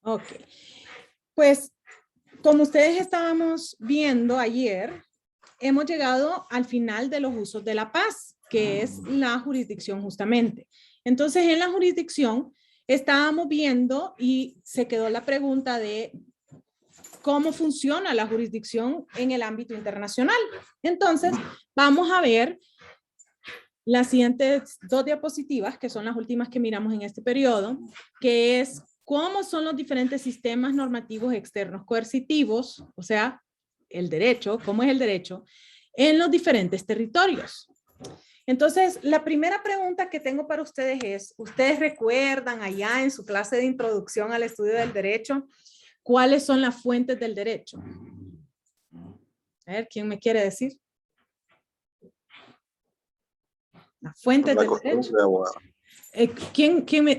Ok. Pues, como ustedes estábamos viendo ayer, hemos llegado al final de los usos de la paz, que es la jurisdicción justamente. Entonces, en la jurisdicción estábamos viendo y se quedó la pregunta de cómo funciona la jurisdicción en el ámbito internacional. Entonces, vamos a ver las siguientes dos diapositivas, que son las últimas que miramos en este periodo, que es cómo son los diferentes sistemas normativos externos coercitivos, o sea, el derecho, cómo es el derecho, en los diferentes territorios. Entonces, la primera pregunta que tengo para ustedes es, ¿ustedes recuerdan allá en su clase de introducción al estudio del derecho, cuáles son las fuentes del derecho? A ver, ¿quién me quiere decir? Las fuentes del derecho.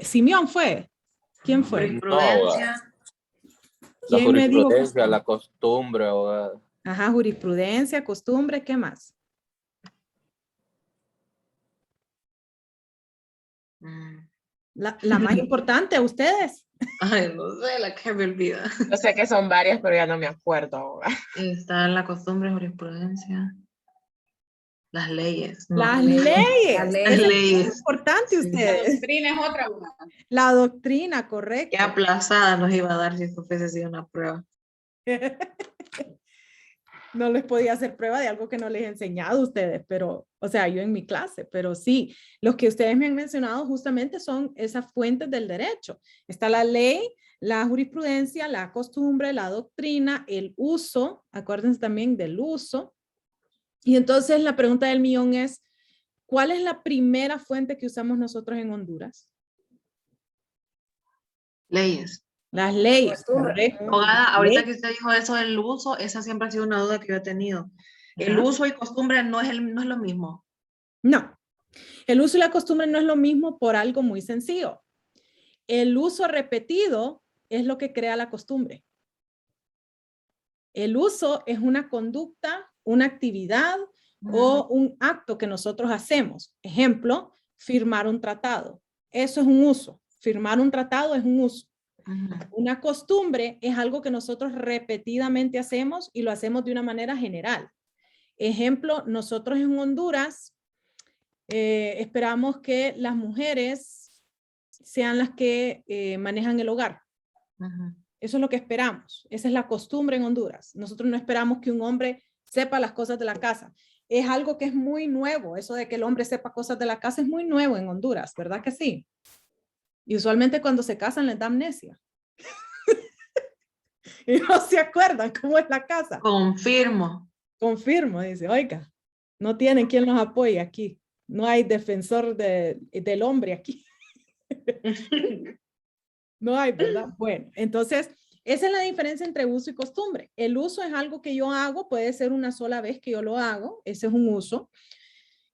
Simeón fue. ¿Quién fue? Jurisprudencia. La ¿Quién me dijo? jurisprudencia, la costumbre, abogada. Ajá, jurisprudencia, costumbre, ¿qué más? La más importante, ustedes. Ay, no sé, la que me olvida. Yo sé que son varias, pero ya no me acuerdo, abogada. Está la costumbre, jurisprudencia. Las leyes. No, Las leyes. Las Las Eso es leyes. muy importante, Sí. La ustedes. doctrina es otra, abogada. La doctrina, correcto. Qué aplazada nos iba a dar si esto fuese sido una prueba. No les podía hacer prueba de algo que no les he enseñado a ustedes, pero, o sea, yo en mi clase, pero sí, los que ustedes me han mencionado justamente son esas fuentes del derecho. Está la ley, la jurisprudencia, la costumbre, la doctrina, el uso, acuérdense también del uso. Y entonces la pregunta del millón es, ¿cuál es la primera fuente que usamos nosotros en Honduras? Leyes. Las leyes, correcto. Abogada, ahorita Ley. que usted dijo eso del uso, esa siempre ha sido una duda que yo he tenido. El Ajá. uso y costumbre no es lo mismo. No, el uso y la costumbre no es lo mismo por algo muy sencillo. El uso repetido es lo que crea la costumbre. El uso es una conducta, una actividad o un acto que nosotros hacemos. Ejemplo, firmar un tratado. Eso es un uso. Firmar un tratado es un uso. Una costumbre es algo que nosotros repetidamente hacemos y lo hacemos de una manera general. Ejemplo, nosotros en Honduras esperamos que las mujeres sean las que manejan el hogar. Eso es lo que esperamos. Esa es la costumbre en Honduras. Nosotros no esperamos que un hombre sepa las cosas de la casa. Es algo que es muy nuevo. Eso de que el hombre sepa cosas de la casa es muy nuevo en Honduras, ¿verdad que sí? Y usualmente cuando se casan les da amnesia. Y no se acuerdan cómo es la casa. Confirmo. Confirmo, dice, oiga, no tienen quien los apoye aquí. No hay defensor del hombre aquí. No hay, ¿verdad? Bueno, entonces, esa es la diferencia entre uso y costumbre. El uso es algo que yo hago, puede ser una sola vez que yo lo hago, ese es un uso.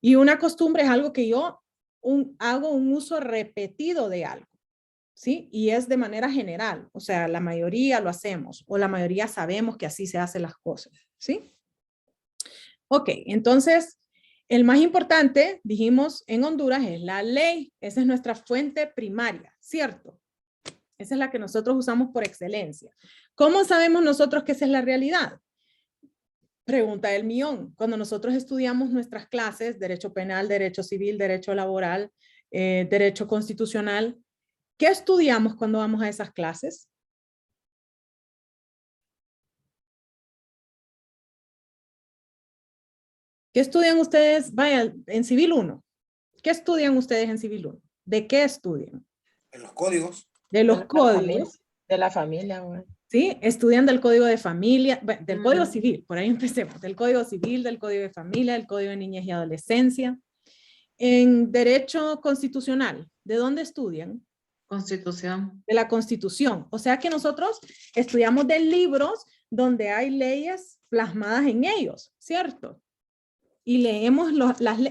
Y una costumbre es algo que yo hago un uso repetido de algo, ¿sí? Y es de manera general, o sea, la mayoría lo hacemos o la mayoría sabemos que así se hacen las cosas, ¿sí? Ok, entonces, el más importante, dijimos, en Honduras es la ley. Esa es nuestra fuente primaria, ¿cierto? Esa es la que nosotros usamos por excelencia. ¿Cómo sabemos nosotros que esa es la realidad? Pregunta del millón. Cuando nosotros estudiamos nuestras clases, derecho penal, derecho civil, derecho laboral, derecho constitucional, ¿qué estudiamos cuando vamos a esas clases? ¿Qué estudian ustedes? Vaya, en Civil 1. ¿Qué estudian ustedes en Civil 1? ¿De qué estudian? En los códigos. De los códigos. De la familia, güey. ¿Sí? Estudian del código de familia, del código civil, por ahí empecemos, del código civil, del código de familia, del código de niñez y adolescencia. En derecho constitucional, ¿de dónde estudian? Constitución. De la Constitución. O sea que nosotros estudiamos de libros donde hay leyes plasmadas en ellos, ¿cierto? Y leemos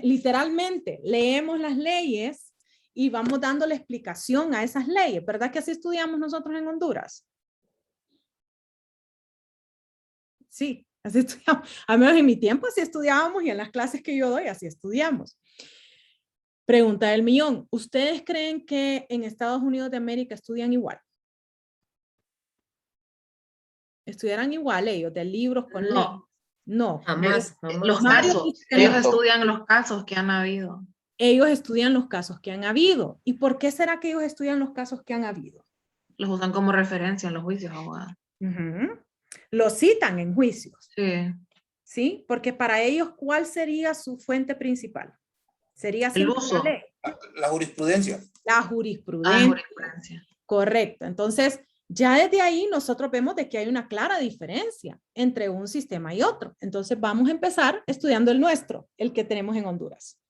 literalmente, leemos las leyes y vamos dándole explicación a esas leyes. ¿Verdad que así estudiamos nosotros en Honduras? Sí, así estudiamos. Al menos en mi tiempo así estudiábamos y en las clases que yo doy así estudiamos. Pregunta del millón. ¿Ustedes creen que en Estados Unidos de América estudian igual? ¿Estudiarán igual ellos, de libros con ley? No, No. jamás. Ellos- Los Mario casos, dice que ellos no. estudian los casos que han habido. Ellos estudian los casos que han habido. ¿Y por qué será que ellos estudian los casos que han habido? Los usan como referencia en los juicios, abogada. Ujú. Los citan en juicios, Sí. ¿sí? Porque para ellos, ¿cuál sería su fuente principal? Sería El siempre uso. la ley, La jurisprudencia. la Ah, jurisprudencia. jurisprudencia. Correcto. Entonces, ya desde ahí nosotros vemos de que hay una clara diferencia entre un sistema y otro. Entonces, vamos a empezar estudiando el nuestro, el que tenemos en Honduras.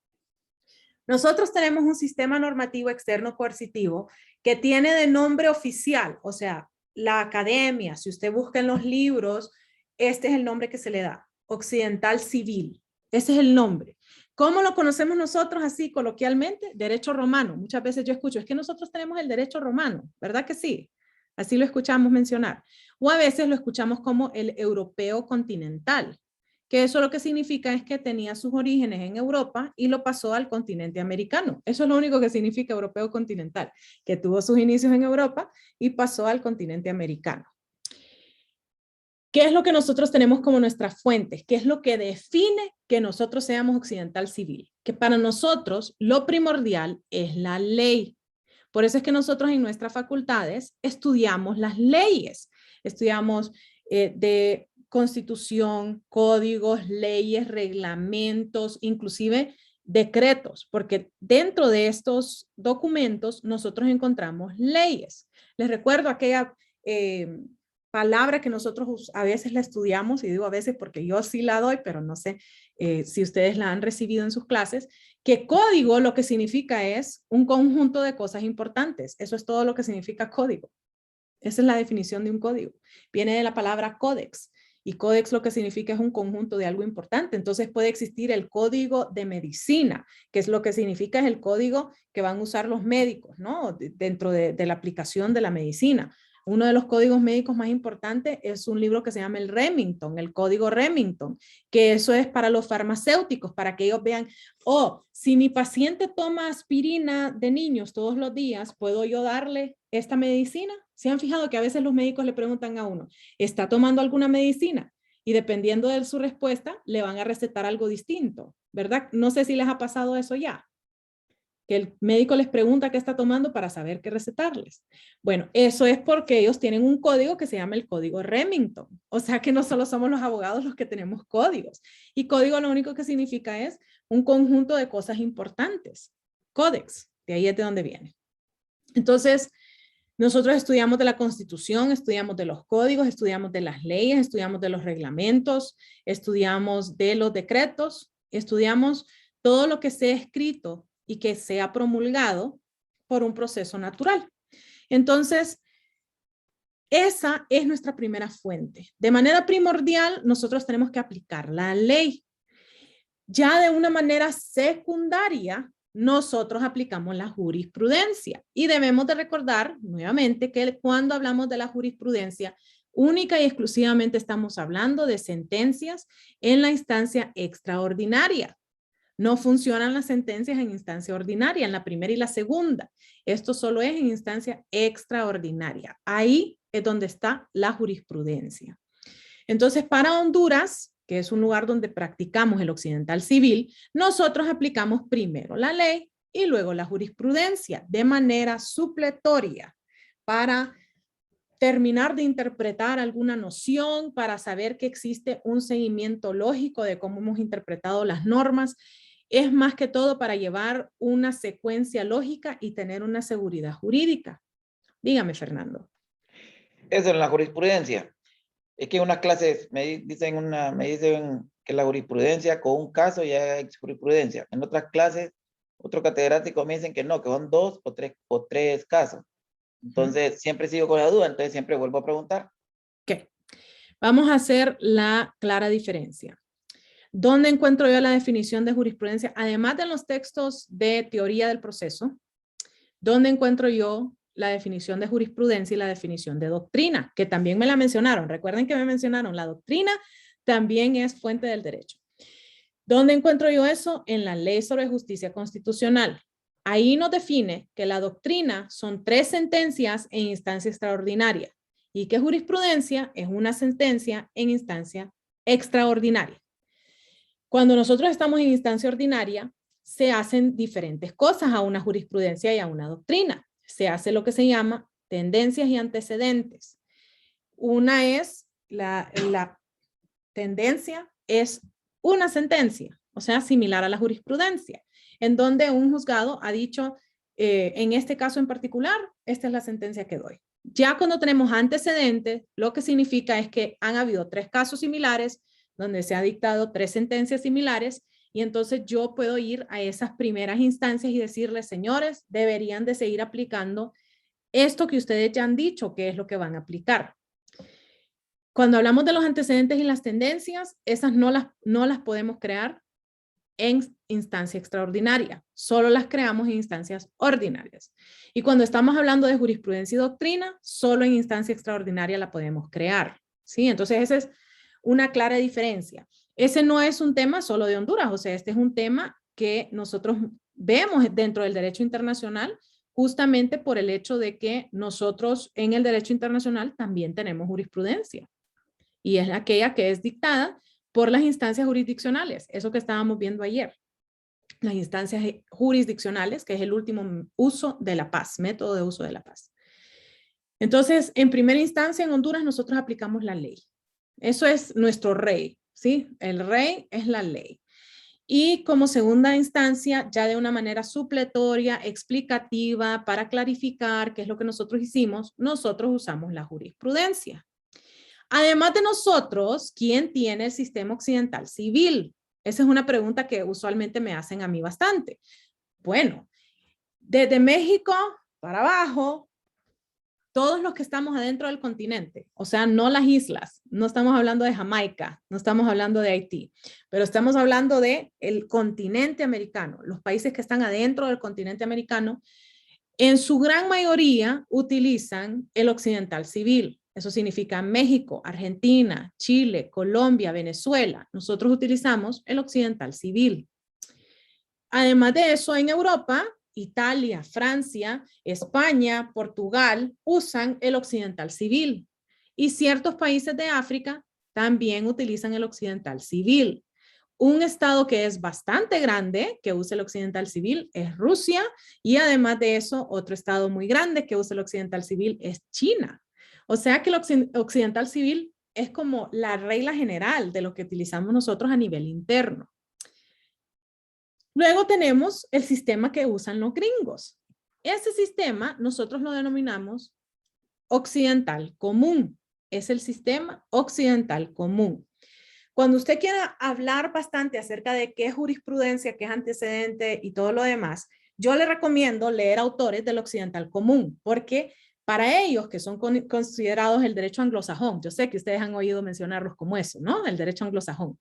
Nosotros tenemos un sistema normativo externo coercitivo que tiene de nombre oficial, o sea, la academia, si usted busca en los libros, este es el nombre que se le da, Occidental Civil. Ese es el nombre. ¿Cómo lo conocemos nosotros así coloquialmente? Derecho romano. Muchas veces yo escucho, es que nosotros tenemos el derecho romano, ¿verdad que sí? Así lo escuchamos mencionar. O a veces lo escuchamos como el europeo continental, que eso lo que significa es que tenía sus orígenes en Europa y lo pasó al continente americano. Eso es lo único que significa europeo continental, que tuvo sus inicios en Europa y pasó al continente americano. ¿Qué es lo que nosotros tenemos como nuestras fuentes? ¿Qué es lo que define que nosotros seamos occidental civil? Que para nosotros lo primordial es la ley. Por eso es que nosotros en nuestras facultades estudiamos las leyes. Estudiamos de constitución, códigos, leyes, reglamentos, inclusive decretos, porque dentro de estos documentos nosotros encontramos leyes. Les recuerdo aquella palabra que nosotros a veces la estudiamos, y digo a veces porque yo sí la doy, pero no sé si ustedes la han recibido en sus clases, que código lo que significa es un conjunto de cosas importantes. Eso es todo lo que significa código. Esa es la definición de un código. Viene de la palabra códex. Y códex lo que significa es un conjunto de algo importante. Entonces puede existir el código de medicina, que es lo que significa es el código que van a usar los médicos, ¿no? Dentro de la aplicación de la medicina. Uno de los códigos médicos más importantes es un libro que se llama el Remington, el código Remington, que eso es para los farmacéuticos, para que ellos vean, oh, si mi paciente toma aspirina de niños todos los días, ¿puedo yo darle esta medicina? ¿Se han fijado que a veces los médicos le preguntan a uno, ¿está tomando alguna medicina? Y dependiendo de su respuesta, le van a recetar algo distinto, ¿verdad? No sé si les ha pasado eso ya, que el médico les pregunta qué está tomando para saber qué recetarles. Bueno, eso es porque ellos tienen un código que se llama el código Remington. O sea que no solo somos los abogados los que tenemos códigos. Y código lo único que significa es un conjunto de cosas importantes. Códex, de ahí es de donde viene. Entonces, nosotros estudiamos de la Constitución, estudiamos de los códigos, estudiamos de las leyes, estudiamos de los reglamentos, estudiamos de los decretos, estudiamos todo lo que sea escrito y que sea promulgado por un proceso natural. Entonces, esa es nuestra primera fuente. De manera primordial, nosotros tenemos que aplicar la ley. Ya de una manera secundaria, nosotros aplicamos la jurisprudencia y debemos de recordar nuevamente que cuando hablamos de la jurisprudencia, única y exclusivamente estamos hablando de sentencias en la instancia extraordinaria. No funcionan las sentencias en instancia ordinaria, en la primera y la segunda. Esto solo es en instancia extraordinaria. Ahí es donde está la jurisprudencia. Entonces, para Honduras, que es un lugar donde practicamos el occidental civil, nosotros aplicamos primero la ley y luego la jurisprudencia de manera supletoria para terminar de interpretar alguna noción, para saber que existe un seguimiento lógico de cómo hemos interpretado las normas. Es más que todo para llevar una secuencia lógica y tener una seguridad jurídica. Dígame, Fernando. Eso en la jurisprudencia. Es que en unas clases me dicen que la jurisprudencia con un caso ya es jurisprudencia. En otras clases, otro catedrático me dicen que no, que son 2 o 3 casos. Entonces, siempre sigo con la duda, entonces siempre vuelvo a preguntar. Ok. Vamos a hacer la clara diferencia. ¿Dónde encuentro yo la definición de jurisprudencia? Además de los textos de teoría del proceso, ¿dónde encuentro yo la definición de jurisprudencia y la definición de doctrina? Que también me la mencionaron. Recuerden que me mencionaron la doctrina, también es fuente del derecho. ¿Dónde encuentro yo eso? En la Ley sobre Justicia Constitucional. Ahí nos define que la doctrina son 3 sentencias en instancia extraordinaria y que jurisprudencia es una sentencia en instancia extraordinaria. Cuando nosotros estamos en instancia ordinaria, se hacen diferentes cosas a una jurisprudencia y a una doctrina. Se hace lo que se llama tendencias y antecedentes. Una es la tendencia, es una sentencia, o sea, similar a la jurisprudencia, en donde un juzgado ha dicho, en este caso en particular, esta es la sentencia que doy. Ya cuando tenemos antecedentes, lo que significa es que han habido 3 casos similares, donde se ha dictado 3 sentencias similares, y entonces yo puedo ir a esas primeras instancias y decirles, señores, deberían de seguir aplicando esto que ustedes ya han dicho, que es lo que van a aplicar. Cuando hablamos de los antecedentes y las tendencias, esas no las podemos crear en instancia extraordinaria, solo las creamos en instancias ordinarias. Y cuando estamos hablando de jurisprudencia y doctrina, solo en instancia extraordinaria la podemos crear, ¿sí? Entonces esa es una clara diferencia. Ese no es un tema solo de Honduras, o sea, este es un tema que nosotros vemos dentro del derecho internacional, justamente por el hecho de que nosotros en el derecho internacional también tenemos jurisprudencia, y es aquella que es dictada por las instancias jurisdiccionales, eso que estábamos viendo ayer. Las instancias jurisdiccionales, que es el último uso de la paz, método de uso de la paz. Entonces, en primera instancia en Honduras nosotros aplicamos la ley. Eso es nuestro rey, ¿sí? El rey es la ley. Y como segunda instancia, ya de una manera supletoria, explicativa, para clarificar qué es lo que nosotros hicimos, nosotros usamos la jurisprudencia. Además de nosotros, ¿quién tiene el sistema occidental civil? Esa es una pregunta que usualmente me hacen a mí bastante. Bueno, desde México para abajo, todos los que estamos adentro del continente, o sea, no las islas, no estamos hablando de Jamaica, no estamos hablando de Haití, pero estamos hablando de el continente americano, los países que están adentro del continente americano, en su gran mayoría utilizan el occidental civil. Eso significa México, Argentina, Chile, Colombia, Venezuela. Nosotros utilizamos el occidental civil. Además de eso, en Europa, Italia, Francia, España, Portugal usan el occidental civil. Y ciertos países de África también utilizan el occidental civil. Un estado que es bastante grande, que usa el occidental civil, es Rusia. Y además de eso, otro estado muy grande que usa el occidental civil es China. O sea que el occidental civil es como la regla general de lo que utilizamos nosotros a nivel interno. Luego tenemos el sistema que usan los gringos. Ese sistema nosotros lo denominamos occidental común. Es el sistema occidental común. Cuando usted quiera hablar bastante acerca de qué es jurisprudencia, qué es antecedente y todo lo demás, yo le recomiendo leer autores del occidental común, porque para ellos, que son considerados el derecho anglosajón, yo sé que ustedes han oído mencionarlos como eso, ¿no? El derecho anglosajón.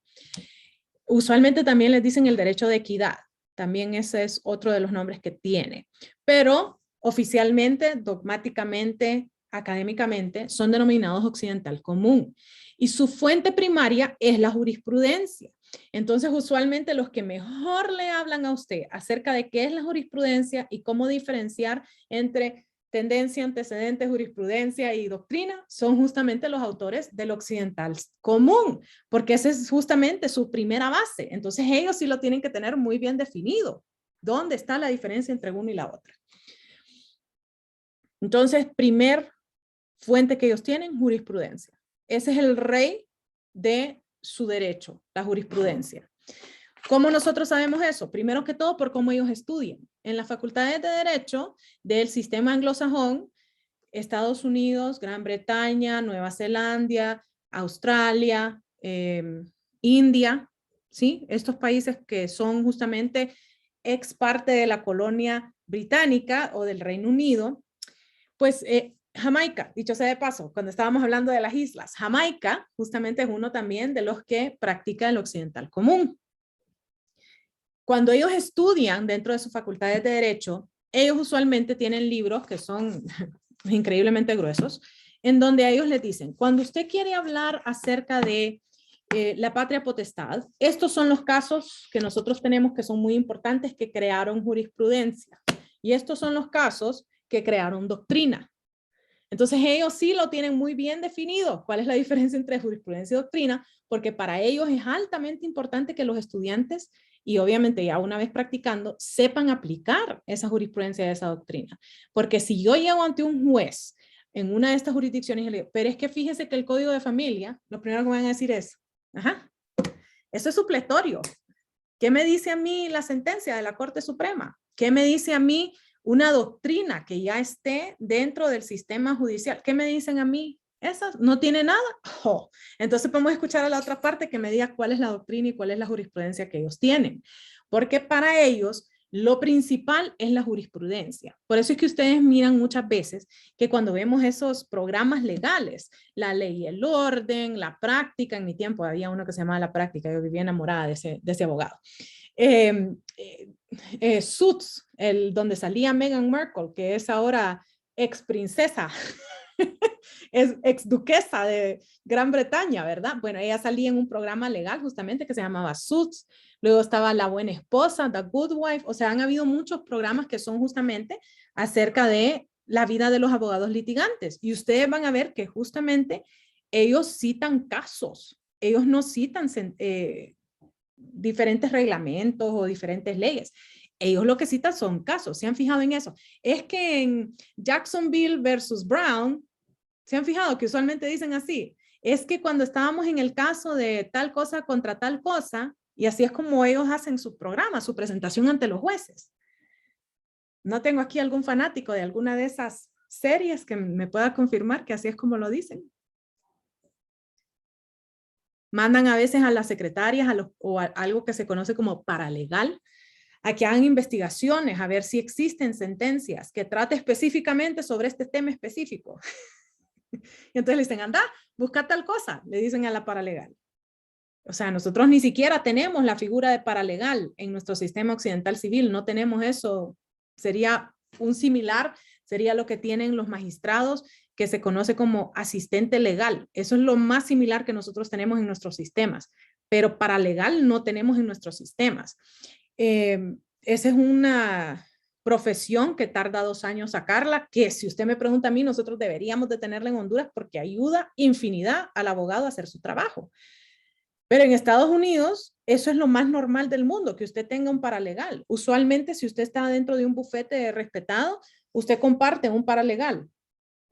Usualmente también les dicen el derecho de equidad. También ese es otro de los nombres que tiene. Pero oficialmente, dogmáticamente, académicamente, son denominados occidental común. Y su fuente primaria es la jurisprudencia. Entonces, usualmente los que mejor le hablan a usted acerca de qué es la jurisprudencia y cómo diferenciar entre tendencia, antecedente, jurisprudencia y doctrina son justamente los autores del occidental común, porque esa es justamente su primera base. Entonces ellos sí lo tienen que tener muy bien definido. ¿Dónde está la diferencia entre una y la otra? Entonces, primer fuente que ellos tienen, jurisprudencia. Ese es el rey de su derecho, la jurisprudencia. ¿Cómo nosotros sabemos eso? Primero que todo, por cómo ellos estudian. En las facultades de Derecho del sistema anglosajón, Estados Unidos, Gran Bretaña, Nueva Zelanda, Australia, India, ¿sí? Estos países que son justamente ex parte de la colonia británica o del Reino Unido, pues Jamaica, dicho sea de paso, cuando estábamos hablando de las islas, Jamaica justamente es uno también de los que practica el occidental común. Cuando ellos estudian dentro de sus facultades de Derecho, ellos usualmente tienen libros que son increíblemente gruesos, en donde a ellos les dicen, cuando usted quiere hablar acerca de la patria potestad, estos son los casos que nosotros tenemos que son muy importantes, que crearon jurisprudencia. Y estos son los casos que crearon doctrina. Entonces ellos sí lo tienen muy bien definido. ¿Cuál es la diferencia entre jurisprudencia y doctrina? Porque para ellos es altamente importante que los estudiantes, y obviamente ya una vez practicando, sepan aplicar esa jurisprudencia y esa doctrina. Porque si yo llego ante un juez en una de estas jurisdicciones y le digo, pero es que fíjese que el código de familia, lo primero que me van a decir es, ajá, eso es supletorio. ¿Qué me dice a mí la sentencia de la Corte Suprema? ¿Qué me dice a mí una doctrina que ya esté dentro del sistema judicial? ¿Qué me dicen a mí? ¿Esa no tiene nada? Oh. Entonces podemos escuchar a la otra parte que me diga cuál es la doctrina y cuál es la jurisprudencia que ellos tienen. Porque para ellos lo principal es la jurisprudencia. Por eso es que ustedes miran muchas veces que cuando vemos esos programas legales, la ley y el orden, la práctica, en mi tiempo había uno que se llamaba La Práctica, yo vivía enamorada de ese abogado. Suits, donde salía Meghan Markle, que es ahora ex princesa, es ex duquesa de Gran Bretaña, ¿verdad? Bueno, ella salía en un programa legal justamente que se llamaba Suits. Luego estaba La Buena Esposa, The Good Wife. O sea, han habido muchos programas que son justamente acerca de la vida de los abogados litigantes. Y ustedes van a ver que justamente ellos citan casos. Ellos no citan diferentes reglamentos o diferentes leyes. Ellos lo que citan son casos. ¿Se han fijado en eso? Es que en Jacksonville versus Brown, ¿se han fijado que usualmente dicen así? Es que cuando estábamos en el caso de tal cosa contra tal cosa, y así es como ellos hacen su programa, su presentación ante los jueces. No tengo aquí algún fanático de alguna de esas series que me pueda confirmar que así es como lo dicen. Mandan a veces a las secretarias o a algo que se conoce como paralegal a que hagan investigaciones, a ver si existen sentencias que trate específicamente sobre este tema específico. Y entonces le dicen, anda, busca tal cosa, le dicen a la paralegal. O sea, nosotros ni siquiera tenemos la figura de paralegal en nuestro sistema occidental civil, no tenemos eso. Sería un similar, sería lo que tienen los magistrados, que se conoce como asistente legal. Eso es lo más similar que nosotros tenemos en nuestros sistemas, pero paralegal no tenemos en nuestros sistemas. Esa es una profesión que tarda 2 años sacarla, que si usted me pregunta a mí, nosotros deberíamos de tenerla en Honduras porque ayuda infinidad al abogado a hacer su trabajo. Pero en Estados Unidos, eso es lo más normal del mundo, que usted tenga un paralegal. Usualmente, si usted está dentro de un bufete respetado, usted comparte un paralegal.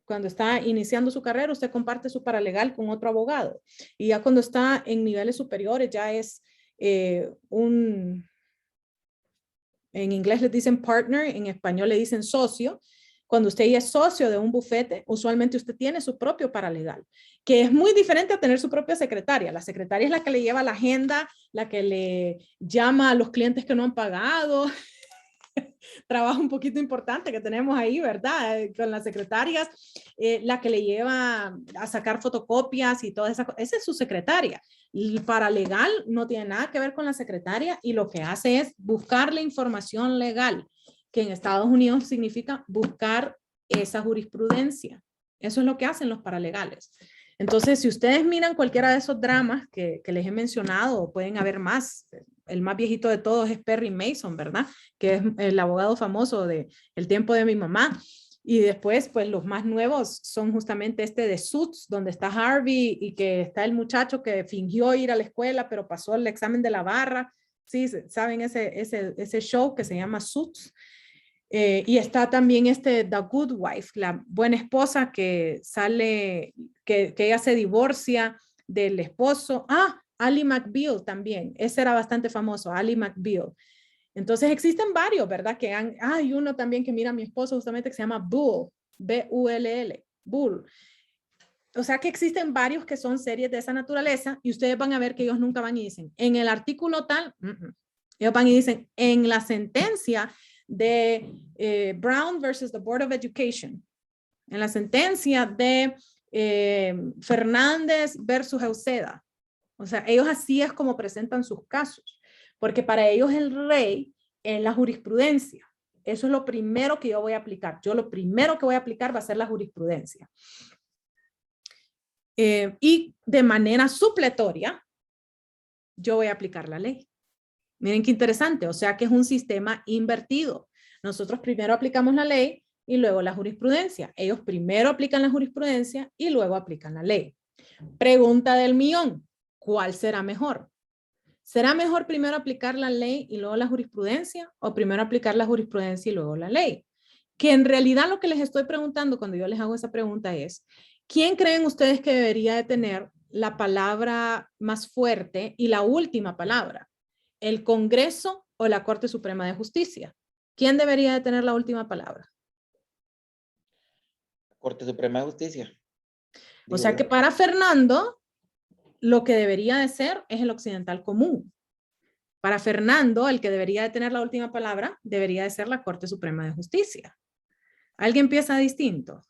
Cuando está iniciando su carrera, usted comparte su paralegal con otro abogado. Y ya cuando está en niveles superiores, ya es en inglés les dicen partner, en español le dicen socio. Cuando usted ya es socio de un bufete, usualmente usted tiene su propio paralegal, que es muy diferente a tener su propia secretaria. La secretaria es la que le lleva la agenda, la que le llama a los clientes que no han pagado. Trabajo un poquito importante que tenemos ahí, ¿verdad? Con las secretarias, la que le lleva a sacar fotocopias y toda esa cosa. Esa es su secretaria. El paralegal no tiene nada que ver con la secretaria y lo que hace es buscar la información legal, que en Estados Unidos significa buscar esa jurisprudencia. Eso es lo que hacen los paralegales. Entonces, si ustedes miran cualquiera de esos dramas que les he mencionado, pueden haber más. El más viejito de todos es Perry Mason, ¿verdad? Que es el abogado famoso del tiempo de mi mamá. Y después, pues los más nuevos son justamente este de Suits, donde está Harvey y que está el muchacho que fingió ir a la escuela, pero pasó el examen de la barra. Sí, ¿saben ese show que se llama Suits? Y está también The Good Wife, la buena esposa que sale, que ella se divorcia del esposo. Ally McBeal también, ese era bastante famoso, Ally McBeal. Entonces existen varios, ¿verdad? Hay uno también que mira a mi esposo justamente que se llama Bull, B-U-L-L, Bull. O sea que existen varios que son series de esa naturaleza y ustedes van a ver que ellos nunca van y dicen, en el artículo tal, ellos van y dicen, en la sentencia de Brown versus the Board of Education, en la sentencia de Fernández versus Euseda. O sea, ellos así es como presentan sus casos, porque para ellos el rey es la jurisprudencia. Eso es lo primero que yo voy a aplicar. Yo lo primero que voy a aplicar va a ser la jurisprudencia. Y de manera supletoria, yo voy a aplicar la ley. Miren qué interesante, o sea que es un sistema invertido. Nosotros primero aplicamos la ley, y luego la jurisprudencia. Ellos primero aplican la jurisprudencia y luego aplican la ley. Pregunta del millón, ¿cuál será mejor? ¿Será mejor primero aplicar la ley y luego la jurisprudencia o primero aplicar la jurisprudencia y luego la ley? Que en realidad lo que les estoy preguntando cuando yo les hago esa pregunta es, ¿quién creen ustedes que debería de tener la palabra más fuerte y la última palabra? ¿El Congreso o la Corte Suprema de Justicia? ¿Quién debería de tener la última palabra? Corte Suprema de Justicia. O digo sea yo. que para Fernando, lo que debería de ser es el occidental común. Para Fernando, el que debería de tener la última palabra, debería de ser la Corte Suprema de Justicia. ¿Alguien piensa distinto?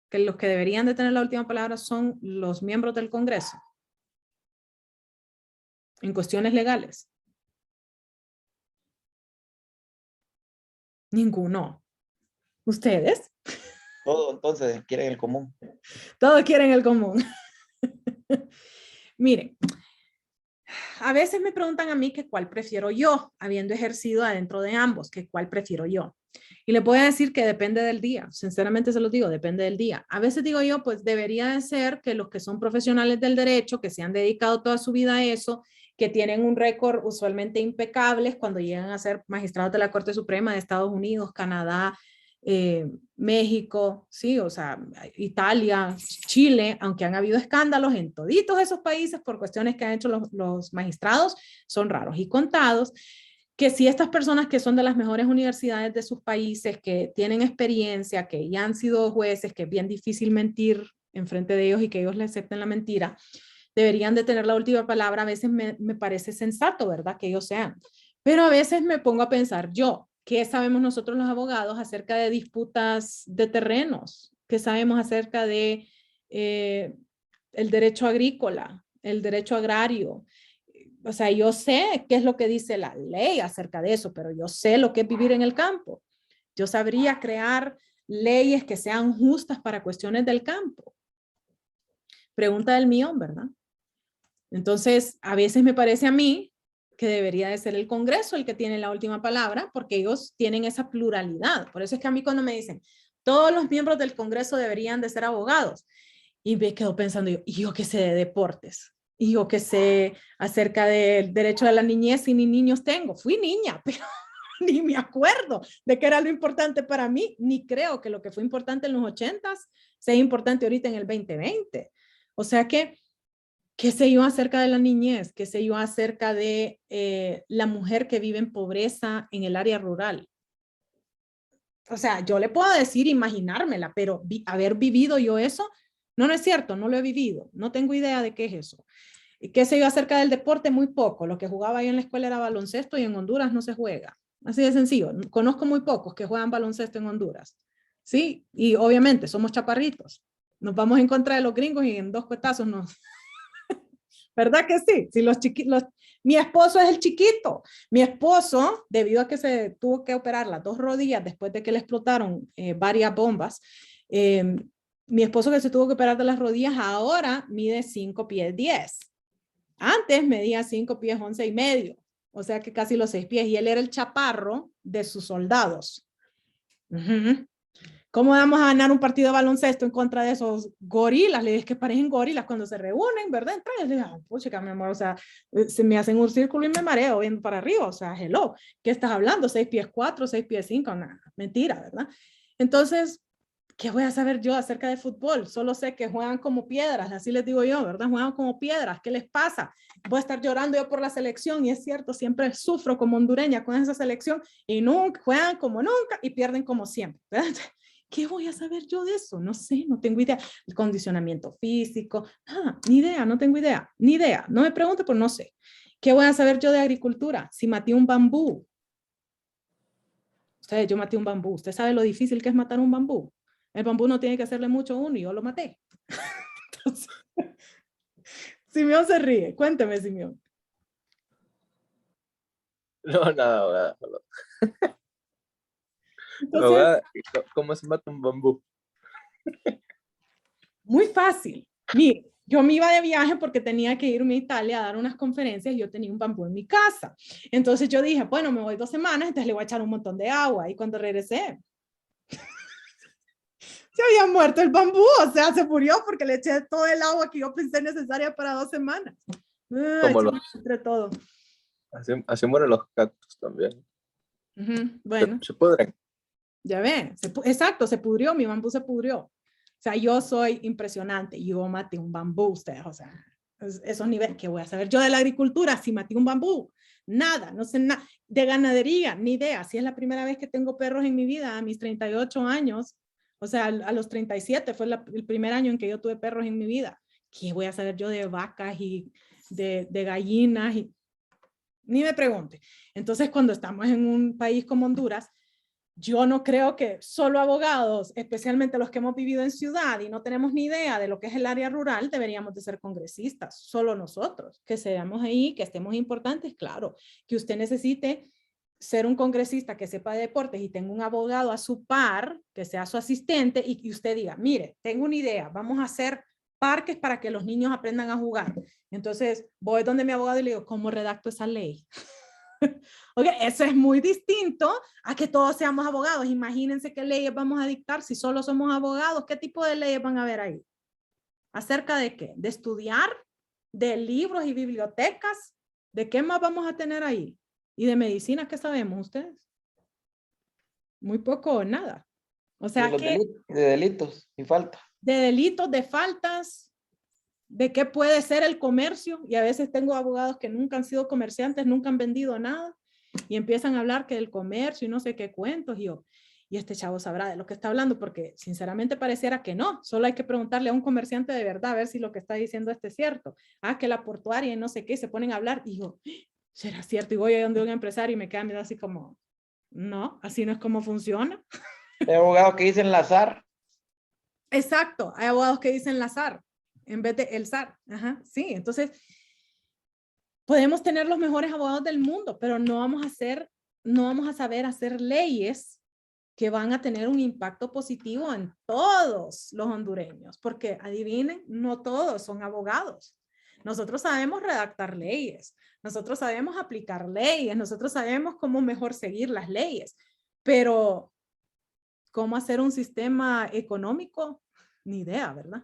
Que los que deberían de tener la última palabra son los miembros del Congreso en cuestiones legales. Ninguno. ¿Ustedes? Todo entonces quieren el común. Todos quieren el común. Miren, a veces me preguntan a mí que cuál prefiero yo, habiendo ejercido adentro de ambos, que cuál prefiero yo. Y les voy a decir que depende del día. Sinceramente se los digo, depende del día. A veces digo yo, pues debería de ser que los que son profesionales del derecho, que se han dedicado toda su vida a eso, que tienen un récord usualmente impecables cuando llegan a ser magistrados de la Corte Suprema de Estados Unidos, Canadá, México, sí, o sea, Italia, Chile, aunque han habido escándalos en toditos esos países por cuestiones que han hecho los magistrados, son raros y contados, que si estas personas que son de las mejores universidades de sus países, que tienen experiencia, que ya han sido jueces, que es bien difícil mentir en frente de ellos y que ellos le acepten la mentira, deberían de tener la última palabra. A veces me parece sensato, ¿verdad? Que ellos sean. Pero a veces me pongo a pensar yo, ¿qué sabemos nosotros los abogados acerca de disputas de terrenos? ¿Qué sabemos acerca de el derecho agrícola, el derecho agrario? O sea, yo sé qué es lo que dice la ley acerca de eso, pero yo sé lo que es vivir en el campo. Yo sabría crear leyes que sean justas para cuestiones del campo. Pregunta del millón, ¿verdad? Entonces, a veces me parece a mí que debería de ser el Congreso el que tiene la última palabra, porque ellos tienen esa pluralidad. Por eso es que a mí cuando me dicen, todos los miembros del Congreso deberían de ser abogados, y me quedo pensando, ¿y yo qué sé de deportes? ¿Y yo qué sé acerca del derecho de la niñez? Y ni niños tengo. Fui niña, pero ni me acuerdo de qué era lo importante para mí, ni creo que lo que fue importante en los 80s sea importante ahorita en el 2020. O sea que, ¿qué sé yo acerca de la niñez? ¿Qué sé yo acerca de la mujer que vive en pobreza en el área rural? O sea, yo le puedo decir imaginármela, pero haber vivido yo eso, no es cierto, no lo he vivido. No tengo idea de qué es eso. ¿Y qué sé yo acerca del deporte? Muy poco. Lo que jugaba yo en la escuela era baloncesto y en Honduras no se juega. Así de sencillo. Conozco muy pocos que juegan baloncesto en Honduras. ¿Sí? Y obviamente somos chaparritos. Nos vamos en contra de los gringos y en 2 cuetazos nos, ¿verdad que sí? Si mi esposo es el chiquito. Mi esposo, debido a que se tuvo que operar las 2 rodillas después de que le explotaron varias bombas, mi esposo que se tuvo que operar de las rodillas ahora mide 5 pies 10. Antes medía 5 pies 11 y medio. O sea que casi los 6 pies. Y él era el chaparro de sus soldados. ¿Cómo vamos a ganar un partido de baloncesto en contra de esos gorilas? Le dije que parecen gorilas cuando se reúnen, ¿verdad? Entonces le dije, oh, pucha, mi amor, o sea, se me hacen un círculo y me mareo viendo para arriba, o sea, hello, ¿qué estás hablando? 6 pies 4, 6 pies 5, nada, mentira, ¿verdad? Entonces, ¿qué voy a saber yo acerca de fútbol? Solo sé que juegan como piedras, así les digo yo, ¿verdad? Juegan como piedras, ¿qué les pasa? Voy a estar llorando yo por la selección y es cierto, siempre sufro como hondureña con esa selección y nunca, juegan como nunca y pierden como siempre, ¿verdad? ¿Qué voy a saber yo de eso? No sé, no tengo idea. El condicionamiento físico, ni idea, no tengo idea, ni idea. No me pregunte, pues no sé. ¿Qué voy a saber yo de agricultura? Si maté un bambú. Ustedes, yo maté un bambú. ¿Usted sabe lo difícil que es matar un bambú? El bambú no tiene que hacerle mucho a uno y yo lo maté. Entonces, Simeón se ríe. Cuénteme, Simeón. No, nada, abogada. Entonces, Abogada, ¿cómo se mata un bambú? muy fácil. Mire, Yo me iba de viaje porque tenía que irme a Italia a dar unas conferencias y yo tenía un bambú en mi casa. Entonces yo dije, bueno, me voy 2 semanas, entonces le voy a echar un montón de agua. Y cuando regresé, se había muerto el bambú, o sea, se murió porque le eché todo el agua que yo pensé necesaria para 2 semanas. Como Entre todo. así mueren los cactus también. Bueno, Se pudren. ya ven, exacto, se pudrió, mi bambú se pudrió. O sea, yo soy impresionante, yo maté un bambú, ustedes, o sea, esos niveles, ¿qué voy a saber yo de la agricultura si maté un bambú? Nada, no sé nada, de ganadería, ni idea, si es la primera vez que tengo perros en mi vida, a mis 38 años, o sea, a los 37 fue el primer año en que yo tuve perros en mi vida. ¿Qué voy a saber yo de vacas y de gallinas? Ni me pregunte. Entonces, cuando estamos en un país como Honduras, yo no creo que solo abogados, especialmente los que hemos vivido en ciudad y no tenemos ni idea de lo que es el área rural, deberíamos de ser congresistas, solo nosotros, que seamos ahí, que estemos importantes, claro, que usted necesite ser un congresista que sepa de deportes y tenga un abogado a su par, que sea su asistente y que usted diga, mire, tengo una idea, vamos a hacer parques para que los niños aprendan a jugar. Entonces voy donde mi abogado y le digo, ¿cómo redacto esa ley? Ok, eso es muy distinto a que todos seamos abogados. Imagínense qué leyes vamos a dictar si solo somos abogados. ¿Qué tipo de leyes van a haber ahí? ¿Acerca de qué? ¿De estudiar? ¿De libros y bibliotecas? ¿De qué más vamos a tener ahí? ¿Y de medicina qué sabemos ustedes? Muy poco o nada. O sea de delitos y falta. De delitos, de faltas, de qué puede ser el comercio. Y a veces tengo abogados que nunca han sido comerciantes, nunca han vendido nada. Y empiezan a hablar que del comercio y no sé qué cuentos. Y este chavo sabrá de lo que está hablando, porque sinceramente pareciera que no. Solo hay que preguntarle a un comerciante de verdad, a ver si lo que está diciendo es cierto. Ah, que la portuaria y no sé qué, se ponen a hablar. Y yo, ¿será cierto? Y voy a donde un empresario y me queda mirando así como, no, así no es como funciona. Hay abogados que dicen la SAR. Exacto, hay abogados que dicen la SAR en vez de el SAR. Ajá, sí, entonces podemos tener los mejores abogados del mundo, pero no vamos a saber hacer leyes que van a tener un impacto positivo en todos los hondureños, porque adivinen, no todos son abogados. Nosotros sabemos redactar leyes, nosotros sabemos aplicar leyes, nosotros sabemos cómo mejor seguir las leyes, pero ¿cómo hacer un sistema económico? Ni idea, ¿verdad?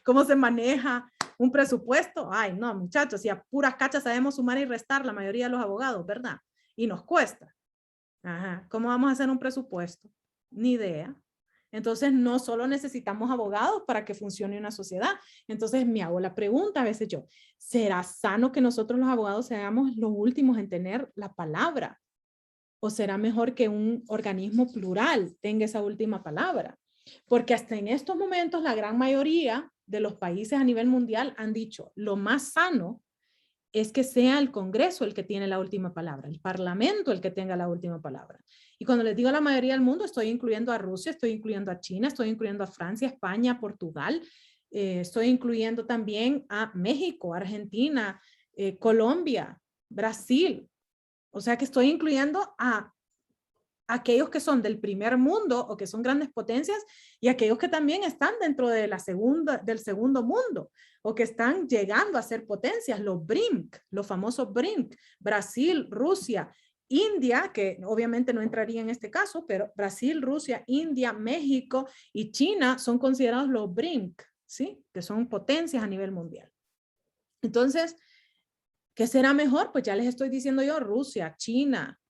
¿Cómo se maneja un presupuesto? Ay, no, muchachos, si a puras cachas sabemos sumar y restar la mayoría de los abogados, ¿verdad? Y nos cuesta. Ajá. ¿Cómo vamos a hacer un presupuesto? Ni idea. Entonces, no solo necesitamos abogados para que funcione una sociedad. Entonces, me hago la pregunta a veces yo, ¿será sano que nosotros los abogados seamos los últimos en tener la palabra? ¿O será mejor que un organismo plural tenga esa última palabra? Porque hasta en estos momentos la gran mayoría de los países a nivel mundial han dicho, lo más sano es que sea el Congreso el que tiene la última palabra, el Parlamento el que tenga la última palabra. Y cuando les digo a la mayoría del mundo, estoy incluyendo a Rusia, estoy incluyendo a China, estoy incluyendo a Francia, España, Portugal, estoy incluyendo también a México, Argentina, Colombia, Brasil. O sea que estoy incluyendo a aquellos que son del primer mundo o que son grandes potencias y aquellos que también están dentro de del segundo mundo o que están llegando a ser potencias, los BRIC, los famosos BRIC, Brasil, Rusia, India, que obviamente no entraría en este caso, pero Brasil, Rusia, India, México y China son considerados los BRIC, ¿sí? Que son potencias a nivel mundial. Entonces, ¿qué será mejor? Pues ya les estoy diciendo yo, Rusia, China,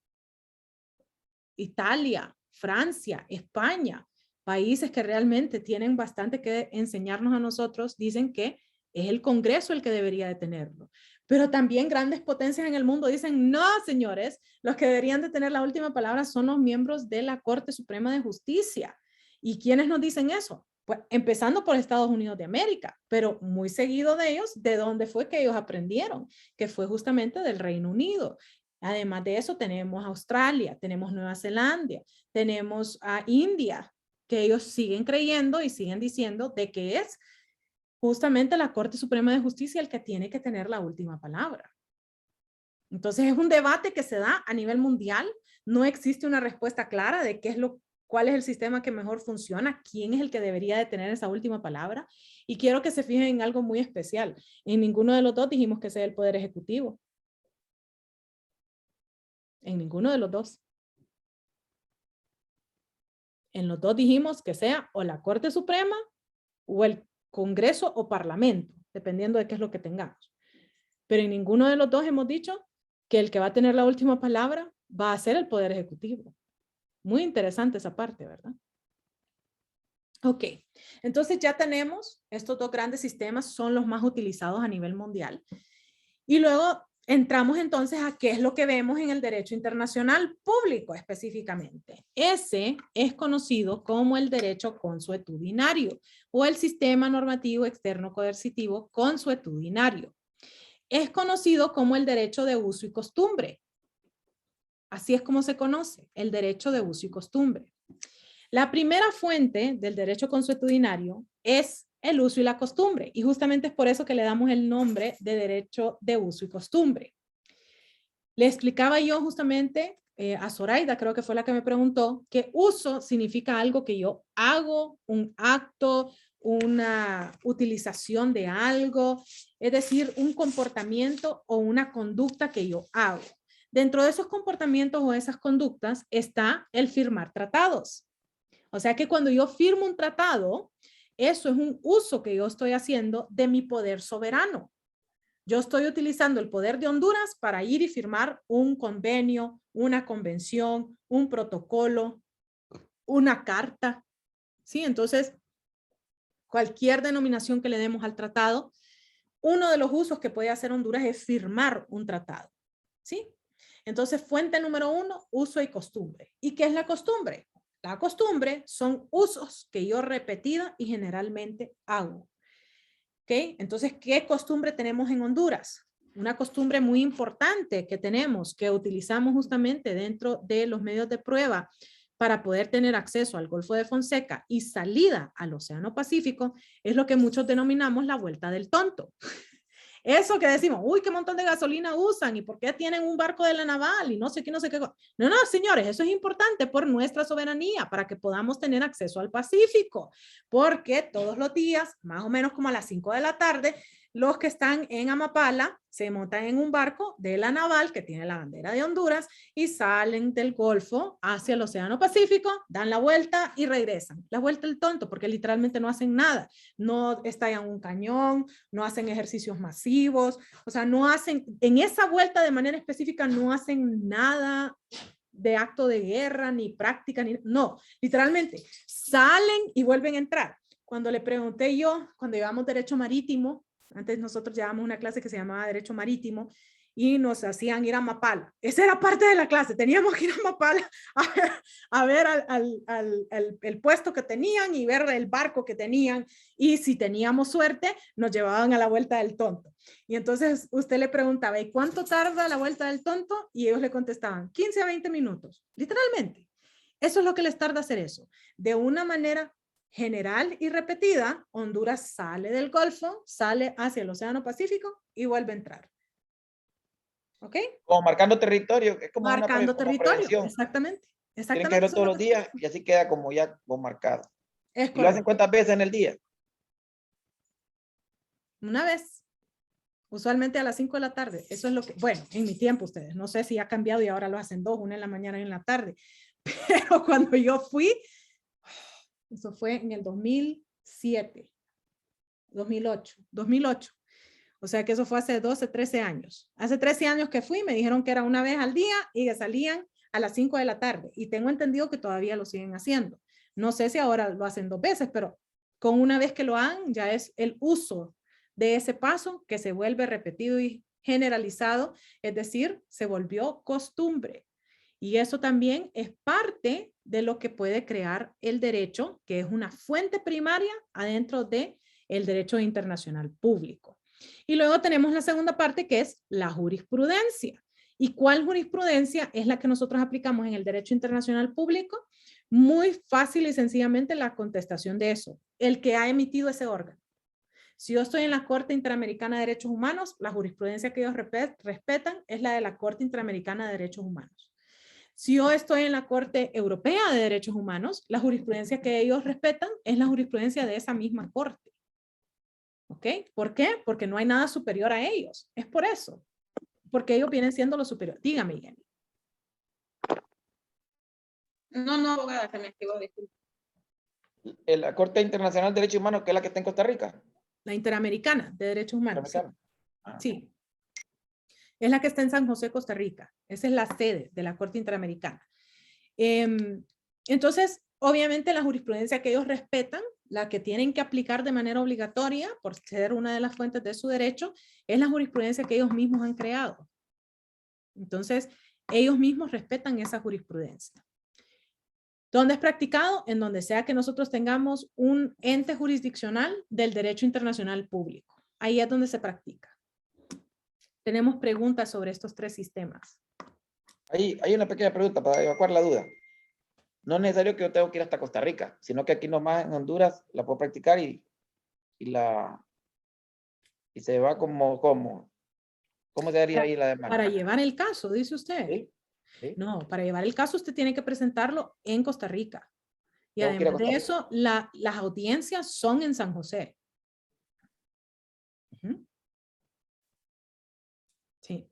Italia, Francia, España, países que realmente tienen bastante que enseñarnos a nosotros, dicen que es el Congreso el que debería de tenerlo. Pero también grandes potencias en el mundo dicen, no, señores, los que deberían de tener la última palabra son los miembros de la Corte Suprema de Justicia. ¿Y quiénes nos dicen eso? Pues empezando por Estados Unidos de América, pero muy seguido de ellos, ¿de dónde fue que ellos aprendieron? Que fue justamente del Reino Unido. Además de eso, tenemos Australia, tenemos Nueva Zelanda, tenemos a India, que ellos siguen creyendo y siguen diciendo de que es justamente la Corte Suprema de Justicia el que tiene que tener la última palabra. Entonces es un debate que se da a nivel mundial, no existe una respuesta clara de qué es lo cuál es el sistema que mejor funciona, quién es el que debería de tener esa última palabra. Y quiero que se fijen en algo muy especial. En ninguno de los dos dijimos que sea el Poder Ejecutivo. En ninguno de los dos. En los dos dijimos que sea o la Corte Suprema o el Congreso o Parlamento, dependiendo de qué es lo que tengamos. Pero en ninguno de los dos hemos dicho que el que va a tener la última palabra va a ser el Poder Ejecutivo. Muy interesante esa parte, ¿verdad? Ok, entonces ya tenemos estos dos grandes sistemas, son los más utilizados a nivel mundial. Y luego entramos entonces a qué es lo que vemos en el derecho internacional público específicamente. Ese es conocido como el derecho consuetudinario o el sistema normativo externo coercitivo consuetudinario. Es conocido como el derecho de uso y costumbre. Así es como se conoce, el derecho de uso y costumbre. La primera fuente del derecho consuetudinario es el uso y la costumbre, y justamente es por eso que le damos el nombre de derecho de uso y costumbre. Le explicaba yo justamente a Zoraida, creo que fue la que me preguntó, que uso significa algo que yo hago, un acto, una utilización de algo, es decir, un comportamiento o una conducta que yo hago. Dentro de esos comportamientos o esas conductas está el firmar tratados. O sea que cuando yo firmo un tratado, eso es un uso que yo estoy haciendo de mi poder soberano. Yo estoy utilizando el poder de Honduras para ir y firmar un convenio, una convención, un protocolo, una carta. ¿Sí? Entonces, cualquier denominación que le demos al tratado, uno de los usos que puede hacer Honduras es firmar un tratado. ¿Sí? Entonces, fuente número 1, uso y costumbre. ¿Y qué es la costumbre? La costumbre son usos que yo repetida y generalmente hago. ¿Ok? Entonces, ¿qué costumbre tenemos en Honduras? Una costumbre muy importante que tenemos, que utilizamos justamente dentro de los medios de prueba para poder tener acceso al Golfo de Fonseca y salida al Océano Pacífico, es lo que muchos denominamos la vuelta del tonto. Eso que decimos, uy, qué montón de gasolina usan y por qué tienen un barco de la naval y no sé qué, no sé qué. No, no, señores, eso es importante por nuestra soberanía, para que podamos tener acceso al Pacífico, porque todos los días, más o menos como a las 5 de la tarde, los que están en Amapala se montan en un barco de la naval que tiene la bandera de Honduras y salen del Golfo hacia el Océano Pacífico, dan la vuelta y regresan. La vuelta del tonto, porque literalmente no hacen nada. No estallan un cañón, no hacen ejercicios masivos, o sea, no hacen, en esa vuelta de manera específica no hacen nada de acto de guerra, ni práctica, ni, no, literalmente salen y vuelven a entrar. Cuando le pregunté yo, cuando llevamos derecho marítimo, antes nosotros llevábamos una clase que se llamaba Derecho Marítimo y nos hacían ir a Mapala. Esa era parte de la clase. Teníamos que ir a Mapala a ver el puesto que tenían y ver el barco que tenían. Y si teníamos suerte, nos llevaban a la vuelta del tonto. Y entonces usted le preguntaba, ¿y cuánto tarda la vuelta del tonto? Y ellos le contestaban, 15 a 20 minutos. Literalmente. Eso es lo que les tarda hacer eso. De una manera general y repetida, Honduras sale del Golfo, sale hacia el Océano Pacífico y vuelve a entrar. ¿Ok? Como marcando territorio, es como Marcando como territorio, prevención. exactamente. Tienen que verlo todos los días y así queda como ya marcado. Es ¿Y lo hacen cuántas veces en el día? Una vez. Usualmente a las 5 de la tarde. Eso es lo que, bueno, en mi tiempo ustedes. No sé si ha cambiado y ahora lo hacen dos, una en la mañana y en la tarde. Pero cuando yo fui, eso fue en el 2007, 2008. O sea que eso fue hace 12, 13 años. Hace 13 años que fui, me dijeron que era una vez al día y que salían a las 5 de la tarde. Y tengo entendido que todavía lo siguen haciendo. No sé si ahora lo hacen 2 veces, pero con una vez que lo hagan, ya es el uso de ese paso que se vuelve repetido y generalizado, es decir, se volvió costumbre. Y eso también es parte de lo que puede crear el derecho, que es una fuente primaria adentro de el derecho internacional público. Y luego tenemos la segunda parte, que es la jurisprudencia. ¿Y cuál jurisprudencia es la que nosotros aplicamos en el derecho internacional público? Muy fácil y sencillamente la contestación de eso, el que ha emitido ese órgano. Si yo estoy en la Corte Interamericana de Derechos Humanos, la jurisprudencia que ellos respetan es la de la Corte Interamericana de Derechos Humanos. Si yo estoy en la Corte Europea de Derechos Humanos, la jurisprudencia que ellos respetan es la jurisprudencia de esa misma corte. ¿Ok? ¿Por qué? Porque no hay nada superior a ellos. Es por eso. Porque ellos vienen siendo los superiores. Dígame, Jenny. No, abogada, se me activó, disculpe. La Corte Internacional de Derechos Humanos, que es la que está en Costa Rica. La Interamericana de Derechos Humanos. Sí. Interamericana. Ah. Sí. Es la que está en San José, Costa Rica. Esa es la sede de la Corte Interamericana. Entonces, obviamente la jurisprudencia que ellos respetan, la que tienen que aplicar de manera obligatoria, por ser una de las fuentes de su derecho, es la jurisprudencia que ellos mismos han creado. Entonces, ellos mismos respetan esa jurisprudencia. ¿Dónde es practicado? En donde sea que nosotros tengamos un ente jurisdiccional del derecho internacional público. Ahí es donde se practica. Tenemos preguntas sobre estos tres sistemas. Hay una pequeña pregunta para evacuar la duda. No es necesario que yo tenga que ir hasta Costa Rica, sino que aquí nomás en Honduras la puedo practicar y se va ¿cómo se haría ahí la demanda? Para llevar el caso, dice usted. ¿Sí? ¿Sí? No, para llevar el caso usted tiene que presentarlo en Costa Rica. Y Tengo que ir a además de Costa eso, las audiencias son en San José. Ujú. Sí.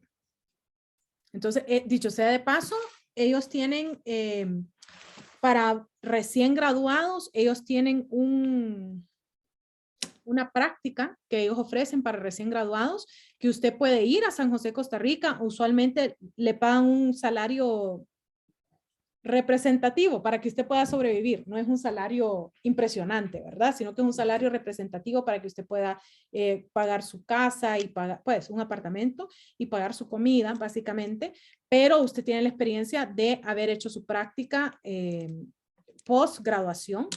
Entonces, dicho sea de paso, ellos tienen, para recién graduados, ellos tienen una práctica que ellos ofrecen para recién graduados, que usted puede ir a San José, Costa Rica. Usualmente le pagan un salario representativo para que usted pueda sobrevivir. No es un salario impresionante, ¿verdad? Sino que es un salario representativo para que usted pueda pagar su casa y pagar, pues, un apartamento y pagar su comida, básicamente. Pero usted tiene la experiencia de haber hecho su práctica post-graduación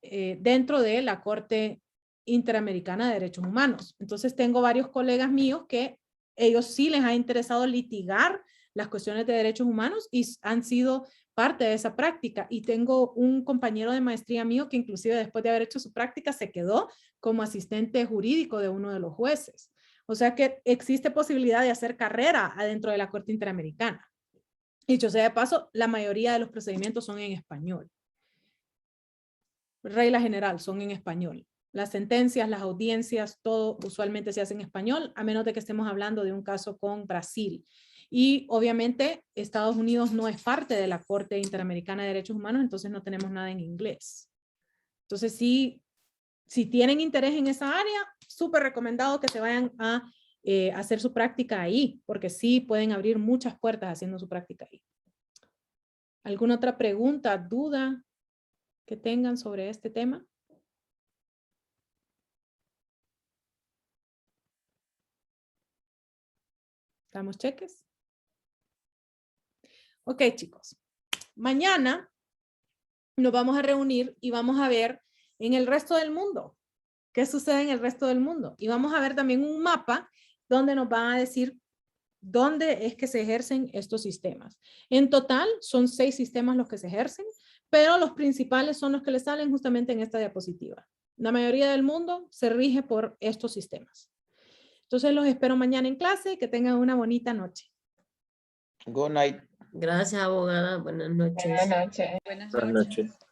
dentro de la Corte Interamericana de Derechos Humanos. Entonces tengo varios colegas míos que ellos sí les ha interesado litigar las cuestiones de derechos humanos y han sido parte de esa práctica. Y tengo un compañero de maestría mío que inclusive después de haber hecho su práctica se quedó como asistente jurídico de uno de los jueces. O sea que existe posibilidad de hacer carrera adentro de la Corte Interamericana. Dicho sea de paso, la mayoría de los procedimientos son en español. Regla general, son en español. Las sentencias, las audiencias, todo usualmente se hace en español, a menos de que estemos hablando de un caso con Brasil. Y obviamente Estados Unidos no es parte de la Corte Interamericana de Derechos Humanos, entonces no tenemos nada en inglés. Entonces si tienen interés en esa área, súper recomendado que se vayan a hacer su práctica ahí, porque sí pueden abrir muchas puertas haciendo su práctica ahí. ¿Alguna otra pregunta, duda que tengan sobre este tema? ¿Damos cheques? Ok, chicos. Mañana nos vamos a reunir y vamos a ver en el resto del mundo. ¿Qué sucede en el resto del mundo? Y vamos a ver también un mapa donde nos van a decir dónde es que se ejercen estos sistemas. En total son 6 sistemas los que se ejercen, pero los principales son los que les salen justamente en esta diapositiva. La mayoría del mundo se rige por estos sistemas. Entonces los espero mañana en clase y que tengan una bonita noche. Good night. Gracias, abogada. Buenas noches. Buenas noches. Buenas Buenas noches. noches.